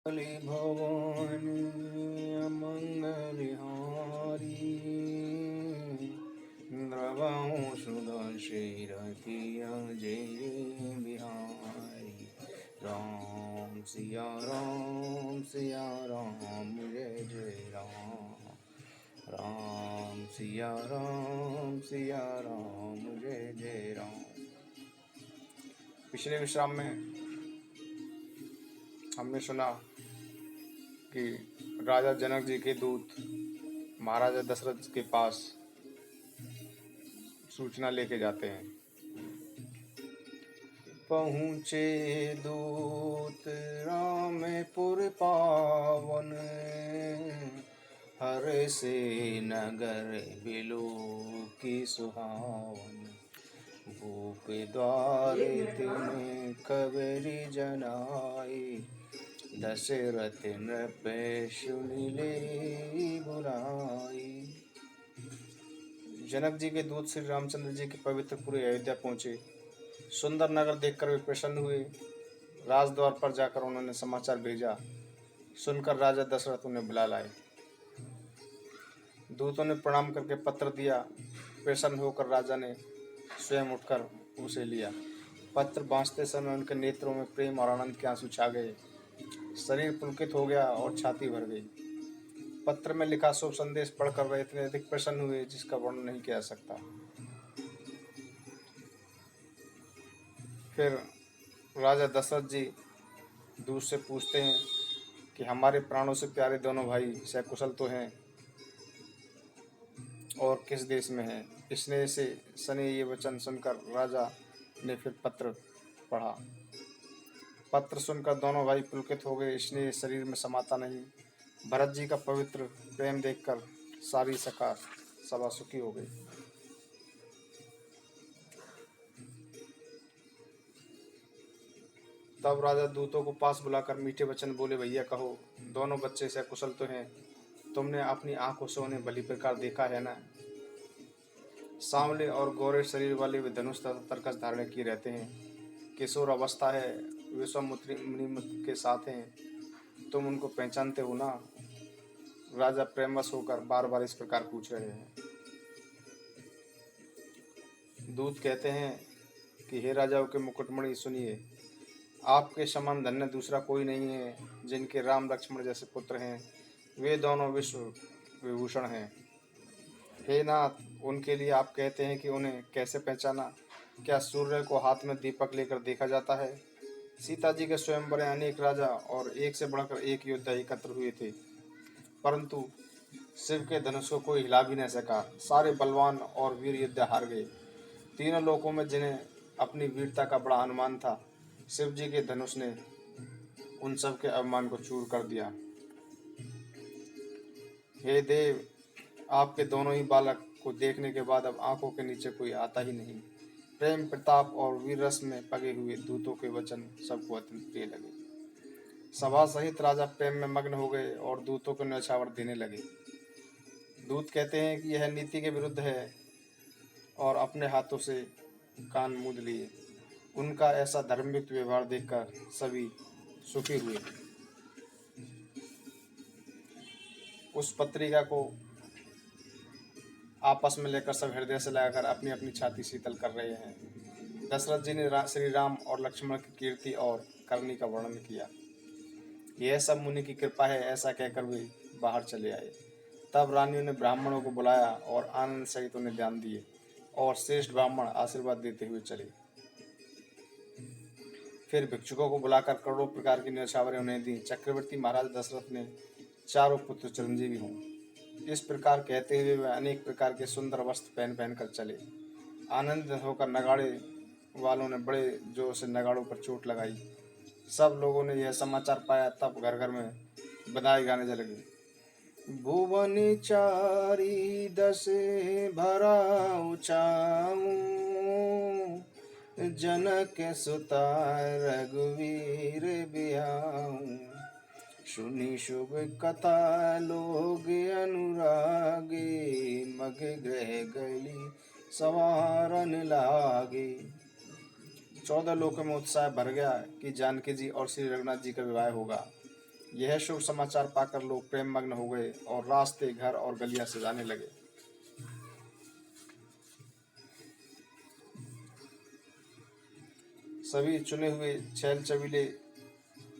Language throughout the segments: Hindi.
कली भवानी मंगलहारी द्रवहूँ सुदर्शिरतिया जय बिहारी। राम सिया राम जय जय राम। राम सिया राम जय जय राम। पिछले विश्राम में हमने सुना कि राजा जनक जी के दूत महाराजा दशरथ के पास सूचना लेके जाते हैं। पहुँचे दूत रामपुर पावन, हर से नगर बिलो की सुहावन। भूप द्वारे तिन खबरी जनाई, दशरथ नृप सुनिले बुलाई। जनक जी के दूत श्री रामचंद्र जी के पवित्र पूरे अयोध्या पहुंचे। सुंदर नगर देखकर वे प्रसन्न हुए। राजद्वार पर जाकर उन्होंने समाचार भेजा। सुनकर राजा दशरथ उन्हें बुला लाए। दूतों ने प्रणाम करके पत्र दिया। प्रसन्न होकर राजा ने स्वयं उठकर उसे लिया। पत्र बांचते समय उनके नेत्रों में प्रेम और आनंद के आंसू छा गए। शरीर पुलकित हो गया और छाती भर गई। पत्र में लिखा शुभ संदेश पढ़कर वे इतने अधिक प्रसन्न हुए जिसका वर्णन नहीं किया जा सकता। फिर राजा दशरथ जी दूत से पूछते हैं कि हमारे प्राणों से प्यारे दोनों भाई सकुशल तो हैं और किस देश में हैं। स्नेह से सने ये वचन सुनकर राजा ने फिर पत्र पढ़ा। पत्र सुनकर दोनों भाई पुलकित हो गए। स्नेह शरीर में समाता नहीं। भरत जी का पवित्र प्रेम देखकर सारी सभा सुखी हो गई। तब राजा दूतों को पास बुलाकर मीठे वचन बोले, भैया कहो, दोनों बच्चे सकुशल तो हैं। तुमने अपनी आंखों से उन्हें भली प्रकार देखा है ना। सांवले और गोरे शरीर वाले वे धनुष तथा तरकस धारण किए रहते हैं। किशोर अवस्था है, विश्वामित्र मुनि के साथ हैं। तुम उनको पहचानते हो ना। राजा प्रेमवश होकर बार बार इस प्रकार पूछ रहे हैं। दूत कहते हैं कि हे राजाओं के मुकुटमणि, सुनिए, आपके समान धन्य दूसरा कोई नहीं है। जिनके राम लक्ष्मण जैसे पुत्र हैं, वे दोनों विश्व विभूषण हैं। हे नाथ, उनके लिए आप कहते हैं कि उन्हें कैसे पहचाना। क्या सूर्य को हाथ में दीपक लेकर देखा जाता है। सीता जी के स्वयंवर अनेक राजा और एक से बढ़कर एक योद्धा एकत्र हुए थे, परंतु शिव के धनुष को कोई हिला भी नहीं सका। सारे बलवान और वीर योद्धा हार गए। तीनों लोकों में जिन्हें अपनी वीरता का बड़ा अनुमान था, शिव जी के धनुष ने उन सब के अभिमान को चूर कर दिया। हे देव, आपके दोनों ही बालक को देखने के बाद अब आंखों के नीचे कोई आता ही नहीं। प्रेम, प्रताप और वीर रस में पगे हुए दूतों के वचन सबको अत्यंत प्रिय लगे। सभा सहित राजा प्रेम में मग्न हो गए और दूतों को न्यौछावर देने लगे। दूत कहते हैं कि यह नीति के विरुद्ध है और अपने हाथों से कान मूंद लिए। उनका ऐसा धर्मयुक्त व्यवहार देखकर सभी सुखी हुए। उस पत्रिका को आपस में लेकर सब हृदय से लगाकर अपनी अपनी छाती शीतल कर रहे हैं। दशरथ जी ने श्री राम और लक्ष्मण की कीर्ति और करनी का वर्णन किया। यह सब मुनि की कृपा है, ऐसा कहकर वे बाहर चले आए। तब रानियों ने ब्राह्मणों को बुलाया और आनंद सहित उन्हें ध्यान दिए और श्रेष्ठ ब्राह्मण आशीर्वाद देते हुए चले। फिर भिक्षुकों को बुलाकर करोड़ों प्रकार की न्यौछावरें उन्हें दी। चक्रवर्ती महाराज दशरथ ने चारों पुत्र चिरंजीवी हों, इस प्रकार कहते हुए वे अनेक प्रकार के सुंदर वस्त्र पहन पहन कर चले। आनंदित होकर नगाड़े वालों ने बड़े जोर से नगाड़ों पर चोट लगाई। सब लोगों ने यह समाचार पाया, तब घर घर में बधाई गाने लगे। भुवन चारी दस भरा उचाऊं, जनक सुता रघुवीर बिहाऊं। सुनी शुभ कथा लोग अनुरागे, मग ग्रह गली संवारन लागे। 14 लोकों में उत्साह भर गया कि जानकी जी और श्री रघुनाथ जी का विवाह होगा। यह शुभ समाचार पाकर लोग प्रेम मग्न हो गए और रास्ते, घर और गलियां सजाने लगे। सभी चुने हुए छैल चबीले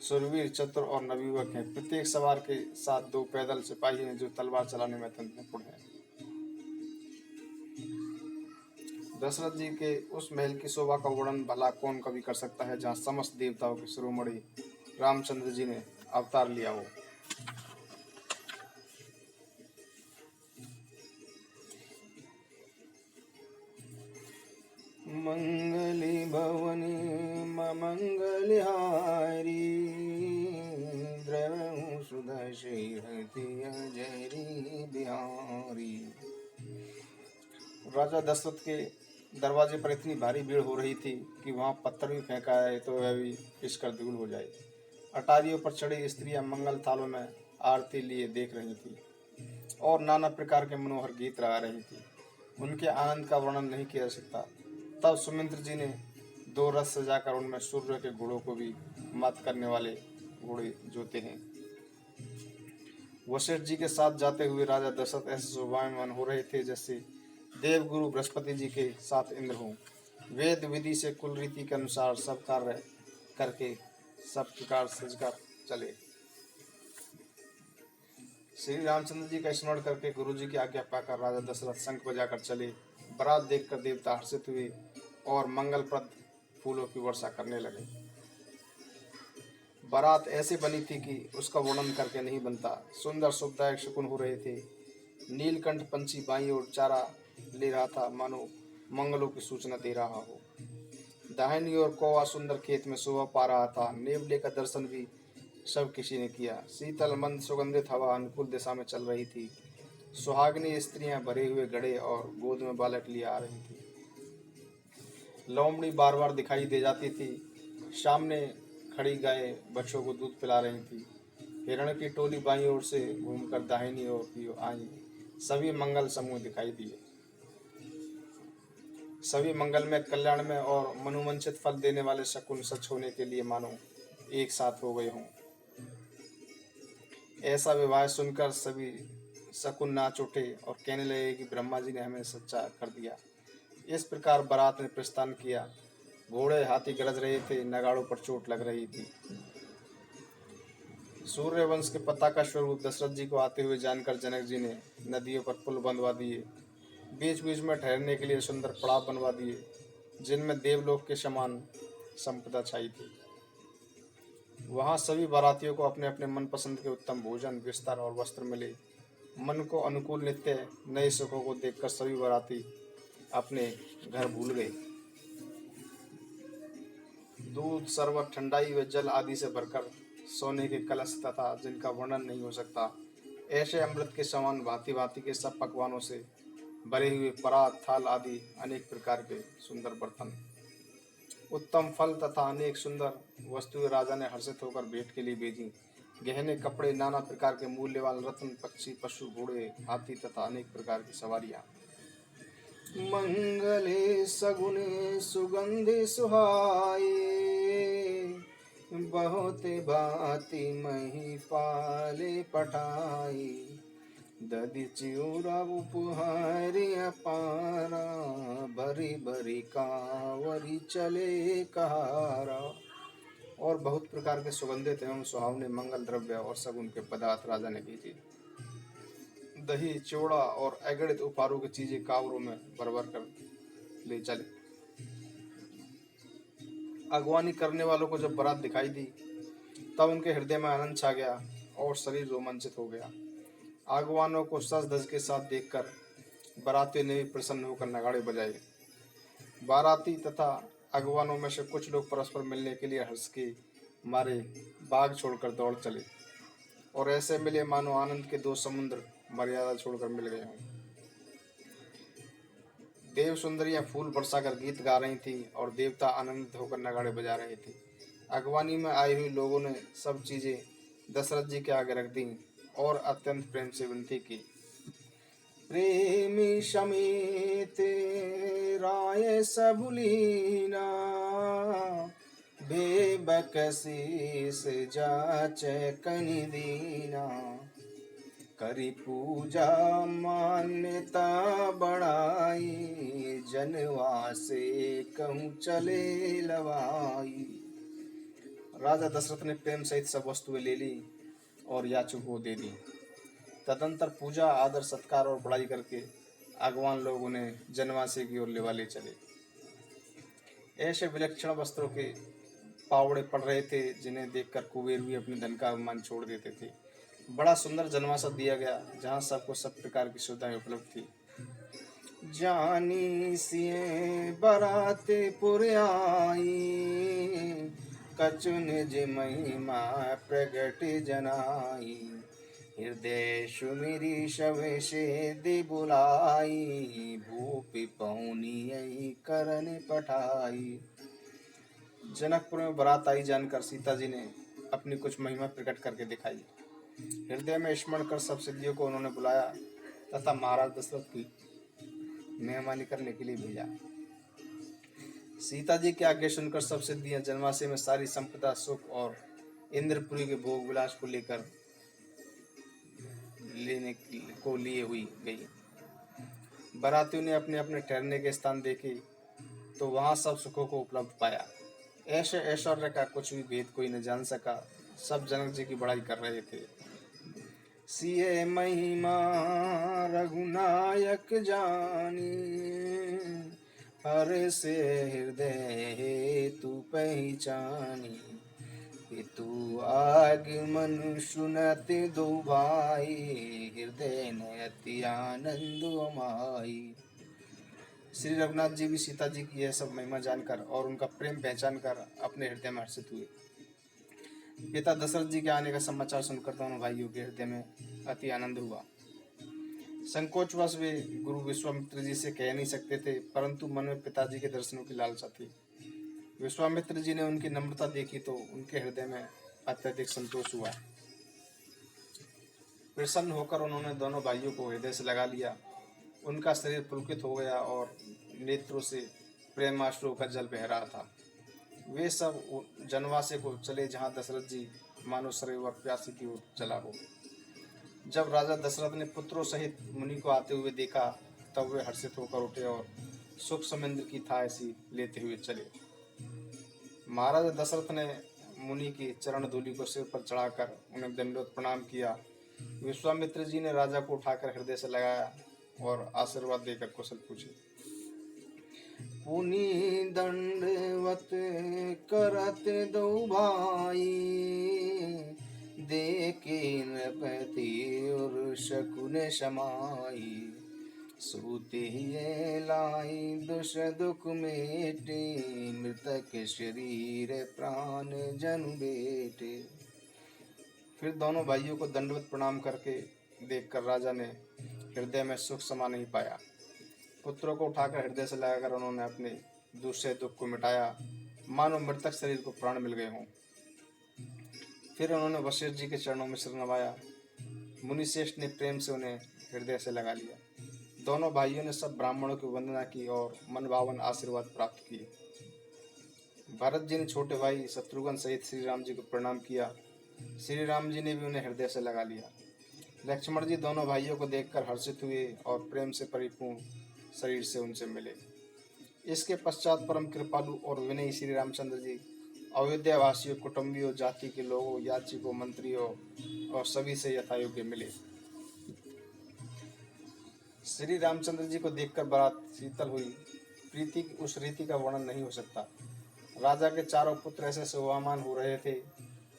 सुरवीर, चतुर और नवयुवक हैं। प्रत्येक सवार के साथ 2 पैदल सिपाही हैं जो तलवार चलाने में अत्यंत निपुण हैं। दशरथ जी के उस महल की शोभा का वर्णन भला कौन कभी कर सकता है जहाँ समस्त देवताओं के शिरोमणि रामचंद्र जी ने अवतार लिया हो। मंगली भवनी मंगलहारी, द्रवहु सुदर्शि जरी बिहारी। राजा दशरथ के दरवाजे पर इतनी भारी भीड़ हो रही थी कि वहां पत्थर भी फेंका है तो वह भी पिसकर धूल हो जाए। अटारियों पर चढ़ी स्त्रियां मंगल थालों में आरती लिए देख रही थी और नाना प्रकार के मनोहर गीत गा रही थी। उनके आनंद का वर्णन नहीं किया जा सकता। तब सुमित्र जी ने 2 रथ सजाकर उनमें सूर्य के घोड़ों को भी मत करने वाले घोड़े जोते हैं। वशिष्ठ जी के साथ जाते हुए राजा दशरथ ऐसे शोभायमान हो रहे थे जैसे देवगुरु बृहस्पति जी के साथ इंद्र हों। वेद विधि से कुल रीति के अनुसार सब कार्य करके सब प्रकार सजकर चले। श्री रामचंद्र जी का स्मरण करके गुरु जी की आज्ञा पाकर राजा दशरथ शंख बजाकर चले। बारात देखकर देवता हर्षित हुए और मंगलप्रद फूलों की वर्षा करने लगे। बारात ऐसे बनी थी कि उसका वर्णन करके नहीं बनता। सुंदर शुभदायक शकुन हो रहे थे। नीलकंठ पंछी बाईं ओर चारा ले रहा था, मानो मंगलों की सूचना दे रहा हो। दाहिनी ओर कौवा सुंदर खेत में शोभा पा रहा था। नेवले का दर्शन भी सब किसी ने किया। शीतल मंद सुगंधित हवा अनुकूल दिशा में चल रही थी। सुहागिनी स्त्रियां भरे हुए घड़े और गोद में बालक लिए आ रही थी। लोमड़ी बार बार दिखाई दे जाती थी। सामने खड़ी गाय बच्चों को दूध पिला रही थी। हिरण की टोली बाईं ओर से घूमकर दाहिनी ओर की आई। सभी मंगल समूह दिखाई दिए। सभी मंगल में, कल्याण में और मनोवांछित फल देने वाले शकुन सच होने के लिए मानो एक साथ हो गए हों। ऐसा विवाह सुनकर सभी शकुन नाच उठे और कहने लगे कि ब्रह्मा जी ने हमें सच्चा कर दिया। इस प्रकार बारात ने प्रस्थान किया। घोड़े हाथी गरज रहे थे, नगाड़ों पर चोट लग रही थी। सूर्यवंश के पताका स्वरूप दशरथ जी को आते हुए जानकर जनक जी ने नदियों पर पुल बंधवा दिए। बीच बीच में ठहरने के लिए सुंदर पड़ाव बनवा दिए जिनमें देवलोक के समान संपदा छाई थी। वहां सभी बारातियों को अपने अपने मनपसंद के उत्तम भोजन, बिस्तर और वस्त्र मिले। मन को अनुकूल नित्य नए सुखों को देखकर सभी बाराती अपने घर भूल गए। दूध, शरबत, ठंडाई व जल आदि से भरकर सोने के कलश तथा जिनका वर्णन नहीं हो सकता, ऐसे अमृत के समान भांति भांति के सब पकवानों से भरे हुए परात, थाल आदि अनेक प्रकार के सुंदर बर्तन, उत्तम फल तथा अनेक सुंदर वस्तुएं राजा ने हर्षित होकर भेंट के लिए भेजी। गहने, कपड़े, नाना प्रकार के मूल्यवान रत्न, पक्षी, पशु, घोड़े, हाथी तथा अनेक प्रकार की सवारियां। मंगले सगुने सुगंधि सुहाए, बहुत भांति मही पाले पठाई। दधि चिउरा उपहारिया पारा, भरी भरी कांवरी चले कहारा। और बहुत प्रकार के सुगंधित एवं सुहावने मंगल द्रव्य और सगुन के पदार्थ राजा ने भेजे। दही, चिवड़ा और अगणित उपहारों की चीजें कांवरों में भर भर कर ले चले। अगवानी करने वालों को जब बारात दिखाई दी तब उनके हृदय में आनंद छा गया और शरीर रोमांचित हो गया। आगवानों को सज धज के साथ देखकर बारातियों ने भी प्रसन्न होकर नगाड़े बजाए। बाराती तथा अगवानों में से कुछ लोग परस्पर मिलने के लिए हर्ष के मारे बाग छोड़कर दौड़ चले और ऐसे मिले मानो आनंद के 2 समुद्र मर्यादा छोड़कर मिल गए हों। देव सुंदरियां फूल बरसाकर गीत गा रही थी और देवता आनंदित होकर नगाड़े बजा रहे थे। अगवानी में आई हुई लोगों ने सब चीजें दशरथ जी के आगे रख दी और अत्यंत प्रेम से विनती की। प्रेमी समेत राय सबुलीना, बेबकसी से जाचे कनि दीना, करी पूजा मान्यता बढ़ाई, जनवा से कहूँ चले लवाई। राजा दशरथ ने प्रेम सहित सब वस्तुएं ले ली और याचक को दे दी। तदंतर पूजा आदर सत्कार और बड़ाई करके आगवान लोग उन्हें जनवासे की ओर ले चले। ऐसे विलक्षण वस्त्रों के पावड़े पड़ रहे थे जिन्हें देखकर कुबेर भी अपने धन का अभिमान छोड़ देते थे। बड़ा सुंदर जनवासा दिया गया जहाँ सबको सब प्रकार की सुविधाएं उपलब्ध थी। जानी सिए बराते पुर आई, कछु निज महिमा प्रगट जनाई, हृदय सुमिरी शवेशे दि बुलाई, भूपि पौनी करन पठाई। जनकपुर में बारात आई जानकर सीता जी ने अपनी कुछ महिमा प्रकट करके दिखाई। हृदय में स्मरण कर सब सिद्धियों को उन्होंने बुलाया तथा महाराज दशरथ की मेहमानी करने के लिए भेजा। सीता जी की आज्ञा सुनकर सब सिद्धियां जनवासे में सारी संपदा सुख और इंद्रपुरी के भोग विलास को लिए हुई गई। बारातियों ने अपने अपने ठहरने के स्थान देखे तो वहां सब सुखों को उपलब्ध पाया। ऐसे ऐश्वर्य का कुछ भी भेद कोई न जान सका। सब जनक जी की बड़ाई कर रहे थे। सिए महिमा रघुनायक जानी, हर से हृदय तू पहचानी, तू आगमन सुनत दो भाई, हृदय न अति आनंद अमाई। श्री रघुनाथ जी भी सीता जी की यह सब महिमा जानकर और उनका प्रेम पहचान कर अपने हृदय में हर्षित हुए। पिता दशरथ जी के आने का समाचार सुनकर दोनों भाइयों के हृदय में अति आनंद हुआ। संकोचवश वे गुरु विश्वामित्र जी से कह नहीं सकते थे, परंतु मन में पिताजी के दर्शनों की लालसा थी। विश्वामित्र जी ने उनकी नम्रता देखी तो उनके हृदय में अत्यधिक संतोष हुआ। प्रसन्न होकर उन्होंने दोनों भाइयों को हृदय से लगा लिया। उनका शरीर पुलकित हो गया और नेत्रों से प्रेमाश्रु का जल बह रहा था। वे सब जनवासे को चले जहाँ दशरथ जी मानो सरोवर प्यासी की ओर चला हो। जब राजा दशरथ ने पुत्रों सहित मुनि को आते हुए देखा तब वे हर्षित होकर उठे और सुख समुद्र की था ऐसी लेते हुए चले। महाराज दशरथ ने मुनि की चरण धूलि को सिर पर चढ़ाकर उन्हें दंडवत प्रणाम किया। विश्वामित्र जी ने राजा को उठाकर हृदय से लगाया और आशीर्वाद देकर कुशल पूछे। पुनि दंडवत करत दो भाई, देखे नृपति और शकुन समाई, सूते लाई दुष दुख मेटे, मृतक शरीर प्राण जन बेटे। फिर दोनों भाइयों को दंडवत प्रणाम करके देखकर राजा ने हृदय में सुख समा नहीं पाया। पुत्रों को उठाकर हृदय से लगाकर उन्होंने अपने दूसरे दुख को मिटाया, मानो मृतक शरीर को प्राण मिल गए हों। फिर उन्होंने वशिष्ठ जी के चरणों में सिर नवाया। मुनिश्रेष्ठ ने प्रेम से उन्हें हृदय से लगा लिया। दोनों भाइयों ने सब ब्राह्मणों की वंदना की और मनभावन आशीर्वाद प्राप्त किए। भरत जी ने छोटे भाई शत्रुघ्न सहित श्री राम जी को प्रणाम किया। श्री राम जी ने भी उन्हें हृदय से लगा लिया। लक्ष्मण जी दोनों भाइयों को देखकर हर्षित हुए और प्रेम से परिपूर्ण शरीर से उनसे मिले। इसके पश्चात परम कृपालु और विनयी श्री रामचंद्र जी अयोध्या वासियों, कुटुंबियों, जाति के लोगों, याचिकों, मंत्रियों और सभी से यथायोग्य मिले। श्री रामचंद्र जी को देखकर बारात शीतल हुई। प्रीति की उस रीति का वर्णन नहीं हो सकता। राजा के चारों पुत्र ऐसे शोभामान हो रहे थे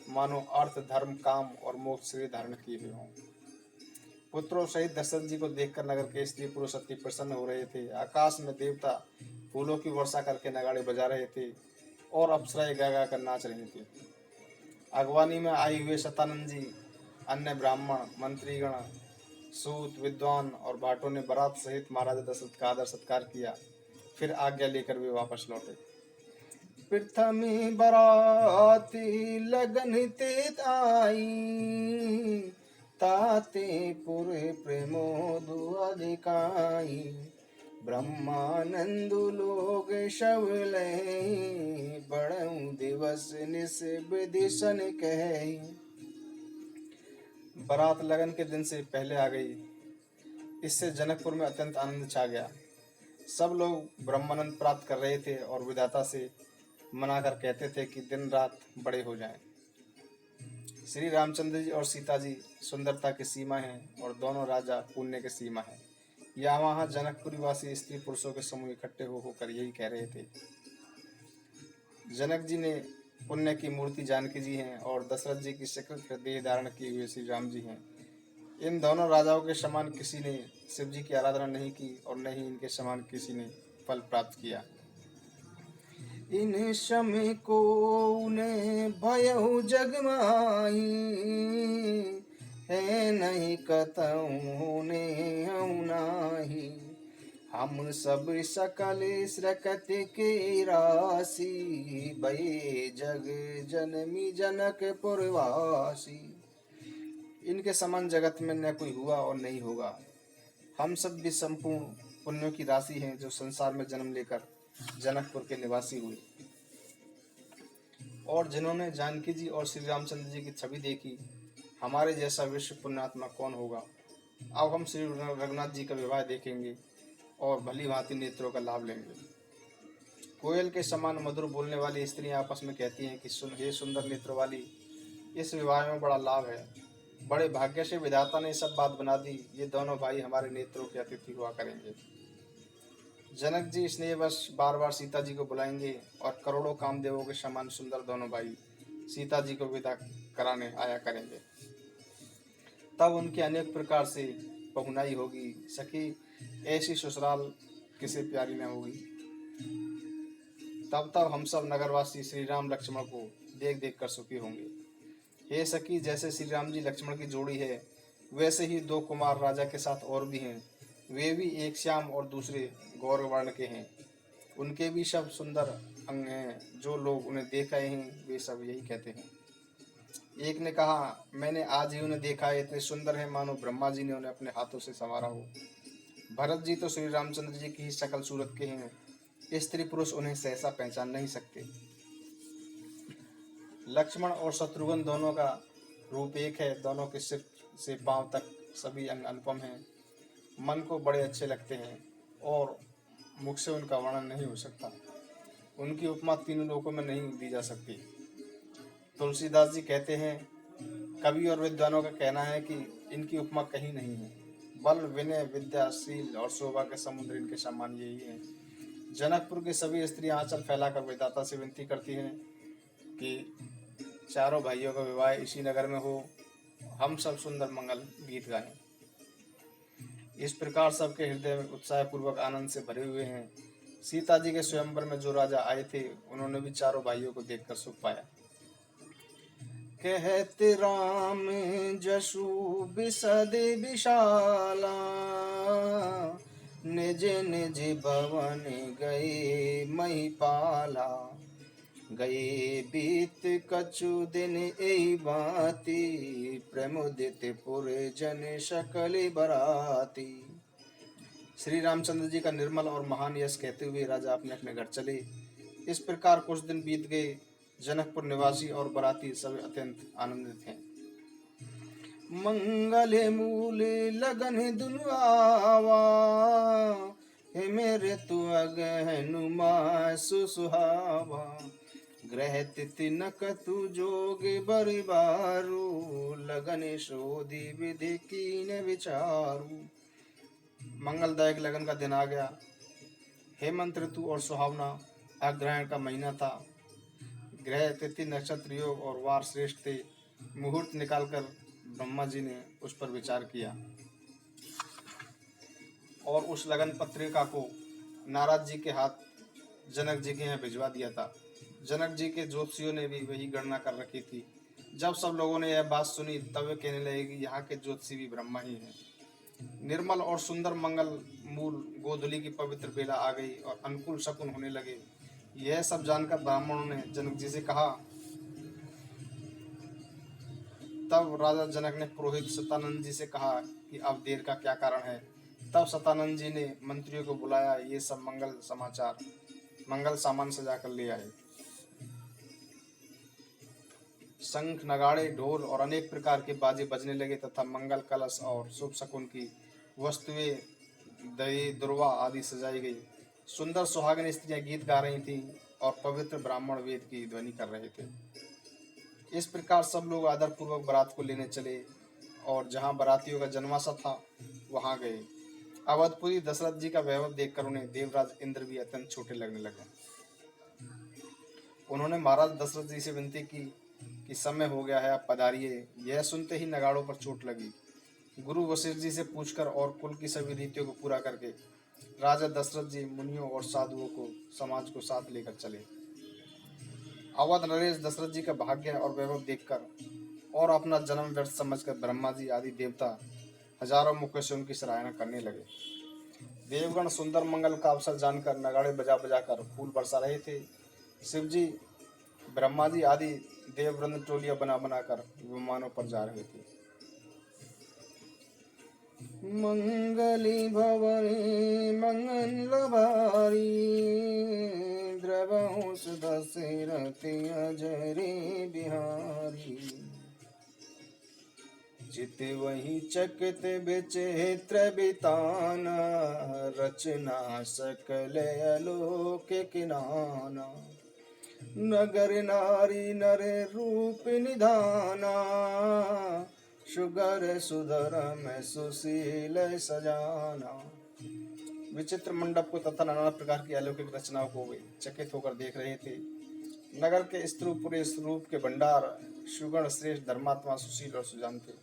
मानो अर्थ, धर्म, काम और मोक्ष श्री धारण किए हुए हों। पुत्रों सहित दशरथ जी को देखकर नगर के स्त्री पुरुष अति प्रसन्न हो रहे थे। आकाश में देवता फूलों की वर्षा करके नगाड़े बजा रहे थे और अप्सराएं गा गा कर नाच रहे थे। अगवानी में आए हुए शतानंद जी, अन्य ब्राह्मण, मंत्रीगण, सूत, विद्वान और भाटों ने बारात सहित महाराजा दशरथ का आदर सत्कार किया। फिर आज्ञा लेकर वे वापस लौटे। प्रथमी बराती लगन ते आई, ताते पुरे प्रेमो दुआदिकाई, ब्रह्मानंद लोग शवले, बड़ऊ दिवस निस विदिशन कहे। बारात लगन के दिन से पहले आ गई। इससे जनकपुर में अत्यंत आनंद छा गया। सब लोग ब्रह्मानंद प्राप्त कर रहे थे और विधाता से मनाकर कहते थे कि दिन रात बड़े हो जाएं। श्री रामचंद्र जी और सीता जी सुंदरता की सीमा है और दोनों राजा पुण्य की सीमा है। यहाँ वहाँ जनकपुरी वासी स्त्री पुरुषों के समूह इकट्ठे होकर यही कह रहे थे। जनक जी ने पुण्य की मूर्ति जानकी जी हैं और दशरथ जी की सकृत हृदय धारण किए हुए श्री राम जी हैं। इन दोनों राजाओं के समान किसी ने शिव जी की आराधना नहीं की और न ही इनके समान किसी ने फल प्राप्त किया। इन समय को उन्हें भयउ जग माही, है नहीं कतहु ने नाही। हम सब सकल स्रकत के राशि, भये जग जनमी जनकपुर वासी। इनके समान जगत में न कोई हुआ और नहीं होगा। हम सब भी संपूर्ण पुण्यों की राशि हैं जो संसार में जन्म लेकर जनकपुर के निवासी हुए और जिन्होंने जानकी जी और श्री रामचंद्र जी की छवि देखी। हमारे जैसा विश्व पुण्यात्मा कौन होगा। अब हम श्री रघुनाथ जी का विवाह देखेंगे और भली भांति नेत्रों का लाभ लेंगे। कोयल के समान मधुर बोलने वाली स्त्रियां आपस में कहती हैं कि हे सुंदर नेत्र वाली, इस विवाह में बड़ा लाभ है। बड़े भाग्य से विधाता ने सब बात बना दी। ये दोनों भाई हमारे नेत्रों के अतिथि हुआ करेंगे। जनक जी स्नेहवश बार बार सीता जी को बुलाएंगे और करोड़ों कामदेवों के समान सुंदर दोनों भाई सीता जी को विदा कराने आया करेंगे। तब उनकी अनेक प्रकार से पहुनाई होगी। सखी ऐसी ससुराल किसे प्यारी न होगी। तब तब हम सब नगरवासी श्री राम लक्ष्मण को देख देख कर सुखी होंगे। हे सखी, जैसे श्री राम जी लक्ष्मण की जोड़ी है, वैसे ही दो कुमार राजा के साथ और भी हैं। वे भी एक श्याम और दूसरे गौर वर्ण के हैं। उनके भी सब सुंदर अंग हैं। जो लोग उन्हें देख आए हैं वे सब यही कहते हैं। एक ने कहा, मैंने आज ही उन्हें देखा है, इतने सुंदर हैं मानो ब्रह्मा जी ने उन्हें अपने हाथों से संवारा हो। भरत जी तो श्री रामचंद्र जी की ही शकल सूरत के हैं। स्त्री पुरुष उन्हें सहसा पहचान नहीं सकते। लक्ष्मण और शत्रुघ्न दोनों का रूप एक है। दोनों के सिर से पांव तक सभी अंग अनुपम हैं। मन को बड़े अच्छे लगते हैं और मुख से उनका वर्णन नहीं हो सकता। उनकी उपमा तीनों लोकों में नहीं दी जा सकती। तुलसीदास जी कहते हैं, कवि और विद्वानों का कहना है कि इनकी उपमा कहीं नहीं है। बल, विनय, विद्या, शील और शोभा के समुद्र इनके समान यही है। जनकपुर की सभी स्त्रियां आंचल फैलाकर विधाता से विनती करती हैं कि चारों भाइयों का विवाह इसी नगर में हो। हम सब सुंदर मंगल गीत गाएं। इस प्रकार सबके हृदय में उत्साह पूर्वक आनंद से भरे हुए हैं। सीता जी के स्वयंवर में जो राजा आए थे उन्होंने भी चारों भाइयों को देखकर सुख पाया। कहते राम जसु बिसद विशाला, निज निज भवन गए महिपाला। गए बीत कछु दिन एहि बाती, प्रमुदित पुर जन सकल बराती। श्री रामचंद्र जी का निर्मल और महान यश कहते हुए राजा अपने अपने घर चले। इस प्रकार कुछ दिन बीत गए। जनकपुर निवासी और बराती सब अत्यंत आनंदित हैं। मंगल मूल लगन दुनुआवा, हे मेरे तु अगहनुमा सुसुहावा। ग्रह तिथि नकतु जोग बरिबारू, लगन शोधि विधि कीन विचारू। मंगलदायक लगन का दिन आ गया। हेमंत ऋतु और सुहावना अग्रहण का महीना था। ग्रह, तिथि, नक्षत्र, योग और वार श्रेष्ठ थे। मुहूर्त निकालकर ब्रह्मा जी ने उस पर विचार किया और उस लगन पत्रिका को नारद जी के हाथ जनक जी के यहाँ भिजवा दिया था। जनक जी के ज्योतिषियों ने भी वही गणना कर रखी थी। जब सब लोगों ने यह बात सुनी तब वे कहने लगे कि यहाँ के ज्योतिषी भी ब्रह्मा ही हैं। निर्मल और सुंदर मंगल मूल गोधूली की पवित्र बेला आ गई और अनुकूल शकुन होने लगे। यह सब जानकर ब्राह्मणों ने जनक जी से कहा। तब राजा जनक ने पुरोहित सतानंद जी से कहा कि अब देर का क्या कारण है। तब सतानंद जी ने मंत्रियों को बुलाया, ये सब मंगल सामान सजा कर ले आए। शंख, नगाड़े, ढोल और अनेक प्रकार के बाजे बजने लगे तथा मंगल कलश और शुभ शकुन की वस्तुएं, दही, दुर्वा आदि सजाई गई। सुंदर सुहागिन स्त्रियां गीत गा रही थीं और पवित्र ब्राह्मण वेद की ध्वनि कर रहे थे। इस प्रकार सब लोग आदरपूर्वक बारात को लेने चले और जहां बारातियों का जन्माशा था वहां गए। अवधपुरी दशरथ जी का वैभव देखकर उन्हें देवराज इंद्र भी अत्यंत छोटे लगने लगे। उन्होंने महाराज दशरथ जी से विनती की कि समय हो गया है, आप पधारिए। यह सुनते ही नगाड़ों पर चोट लगी। गुरु वशिष्ठ जी से पूछकर और कुल की सभी रीतियों को पूरा करके राजा दशरथ जी मुनियों और साधुओं को समाज को साथ लेकर चले। अवध नरेश दशरथ जी का भाग्य और वैभव देखकर और अपना जन्म व्यर्थ समझकर ब्रह्मा जी आदि देवता हजारों मुखों से उनकी सराहना करने लगे। देवगण सुंदर मंगल का अवसर जानकर नगाड़े बजा बजा कर फूल बरसा रहे थे। शिव जी, ब्रह्मा जी आदि देववृंद टोलियां बना बनाकर विमानों पर जा रहे थे। मंगली भवनी मंगल भारी, द्रवंश दशरथि अजरे बिहारी। चित वही चकित विचित्र बिताना, रचना सकल अलौकिक नाना। नगर नारी नर रूप निधाना, सुगर सुधर में सुशील सजाना। विचित्र मंडप को तथा नाना प्रकार की अलौकिक रचनाओं को वे चकित होकर देख रहे थे। नगर के स्त्री पुरुष रूप के भंडार, सुगण श्रेष्ठ, धर्मात्मा, सुशील और सुजान थे।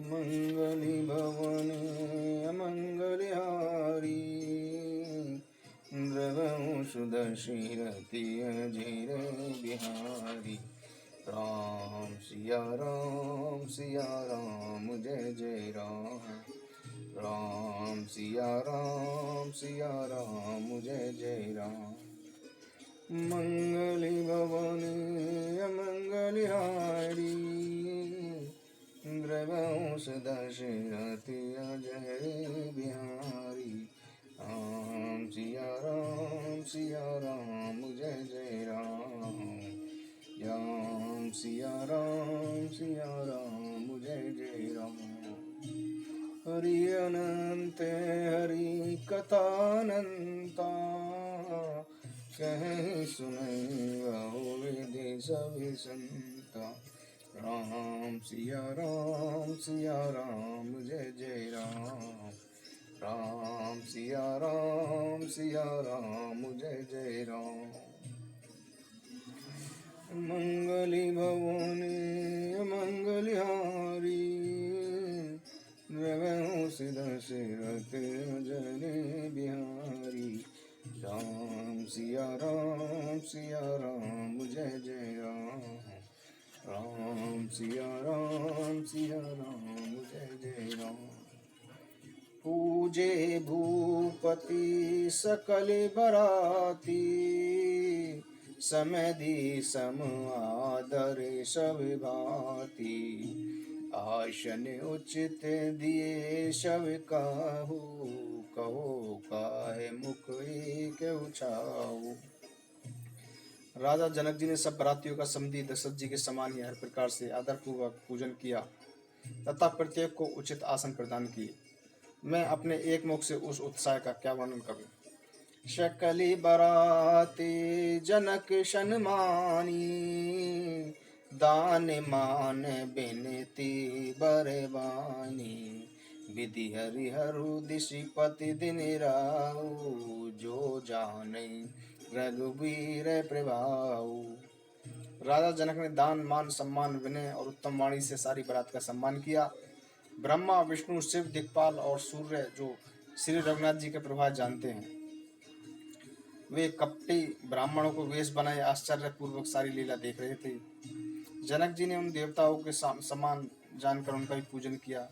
मंगली भवनी अमंगलहारी, द्रवंश दशरथि अजर बिहारी। राम सिया राम जय जय राम। राम सिया राम जय जय राम। मंगली भवनी अमंगलहारी, द्रवंश दशरथि अजर बिहारी। राम सिया राम जय जय राम। राम सिया राम जय जय राम। हरि अनंत हरि कथानंता, कहीं सुनई बहु विधि सभी संता। राम सिया राम जय जय राम। राम सिया राम जय जय राम। मंगली भवनी मंगलहारी, द्रवंश दशरथि अजर बिहारी। राम सिया राम जय जय राम। राम सिया राम जय जय राम। पूजे भूपति सकल बराती, समधि सम आदर सब भांति। आसन उचित दिए सब काहू, कहो काहे मुख एक उछाऊ। राजा जनक जी ने सब बरातियों का समधी दशरथ जी के समान ही हर प्रकार से आदरपूर्वक पूजन किया तथा प्रत्येक को उचित आसन प्रदान किए। मैं अपने एक मुख से उस उत्साह का क्या वर्णन करूं। शकली बराती जनक सन्मानी, दान मान बिनती बरबानी। विधि हरिहरु दिशिपति दिन राऊ, जो जाने रघुवीर प्रभाऊ। राजा जनक ने दान, मान, सम्मान, विनय और उत्तम वाणी से सारी बारात का सम्मान किया। ब्रह्मा, विष्णु, शिव, दिक्पाल और सूर्य जो श्री रघुनाथ जी के प्रभाव जानते हैं, वे कपटी ब्राह्मणों को वेश बनाए आश्चर्य पूर्वक सारी लीला देख रहे थे। जनक जी ने उन देवताओं के समान जानकर उनका भी पूजन किया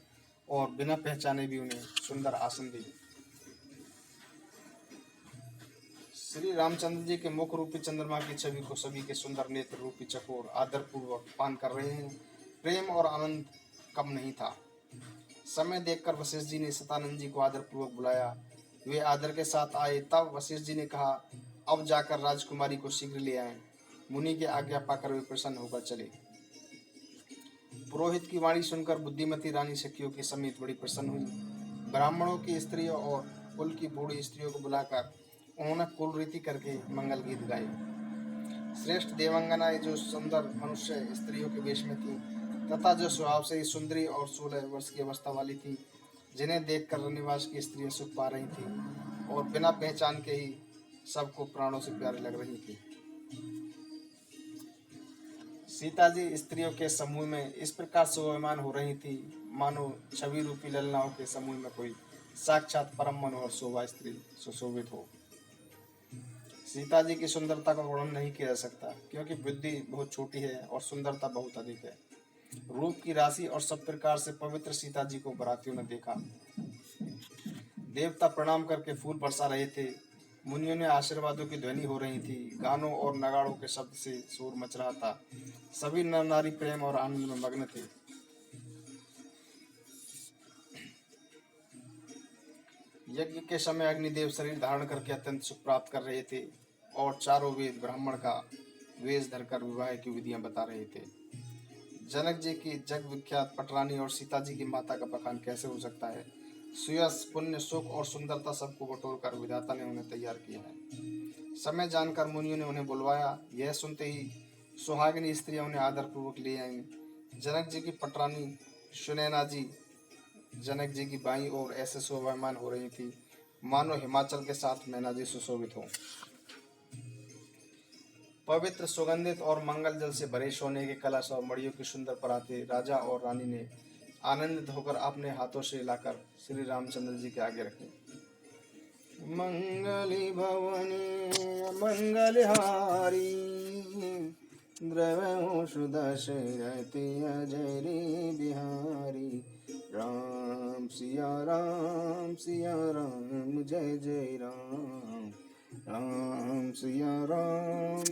और बिना पहचाने भी उन्हें सुंदर आसन दिए। श्री रामचंद्र जी के मुख रूपी चंद्रमा की छवि को सभी के सुंदर नेत्र रूपी चकोर आदरपूर्वक पान कर रहे हैं। प्रेम और आनंद कम नहीं था। समय देखकर वशिष्ठ जी ने सतानंद जी को आदरपूर्वक बुलाया। वे आदर के साथ आए। तब वशिष्ठ जी ने कहा, अब जाकर राजकुमारी को शीघ्र ले आएं। मुनि की आज्ञा पाकर वे प्रसन्न होकर चले। पुरोहित की वाणी सुनकर बुद्धिमती रानी सखियों के समेत बड़ी प्रसन्न हुई। ब्राह्मणों की स्त्रियों और कुल की बूढ़ी स्त्रियों को बुलाकर उन्होंने कुल रीति करके मंगल गीत गाए। श्रेष्ठ देवांगनाएं जो सुंदर मनुष्य स्त्रियों के वेश में थी तथा जो स्वभाव से ही सुंदरी और 16 वर्ष की अवस्था वाली थी, जिन्हें देखकर रनिवास की स्त्रियां सुख पा रही थी और बिना पहचान के ही सबको प्राणों से प्यारी लग रही थी। सीता जी स्त्रियों के समूह में इस प्रकार शोभायमान हो रही थी मानो छवि रूपी ललनाओं के समूह में कोई साक्षात परम मनोहर शोभा स्त्री सुशोभित हो। सीता जी की सुंदरता का वर्णन नहीं किया जा सकता, क्योंकि बुद्धि बहुत छोटी है और सुंदरता बहुत अधिक है। रूप की राशि और सब प्रकार से पवित्र सीता जी को बरातियों ने देखा। देवता प्रणाम करके फूल बरसा रहे थे। मुनियों ने आशीर्वादों की ध्वनि हो रही थी। गानों और नगाड़ों के शब्द से शोर मच रहा था। सभी नर नारी प्रेम और आनंद में मग्न थे। यज्ञ के समय अग्निदेव शरीर धारण करके अत्यंत सुख प्राप्त कर रहे थे और चारों वेद ब्राह्मण का वेश धरकर विवाह की विधियां बता रहे थे। जनक जी की जग विख्यात पटरानी और सीता जी की माता का बखान कैसे हो सकता है। सुयश पुण्य सुख और सुंदरता सबको बटोर कर विधाता ने उन्हें तैयार किया है। समय जानकर मुनियों ने उन्हें बुलवाया। यह सुनते ही सुहागिनी स्त्रियां उन्हें आदर पूर्वक ले आईं। जनक जी की पटरानी सुनैना जी जनक जी की बाईं ओर ऐसे शोभायमान हो रही थी मानो हिमाचल के साथ मैना जी सुशोभित हो। पवित्र सुगंधित और मंगल जल से भरे सोने के कलश और मड़ियों की सुंदर पराते राजा और रानी ने आनंदित होकर अपने हाथों से लाकर श्री रामचंद्र जी के आगे रखे। मंगली भवनी मंगलहारी द्रव्यों सुदशरथि अजरी बिहारी। राम सिया राम जय जय राम। राम सिया राम।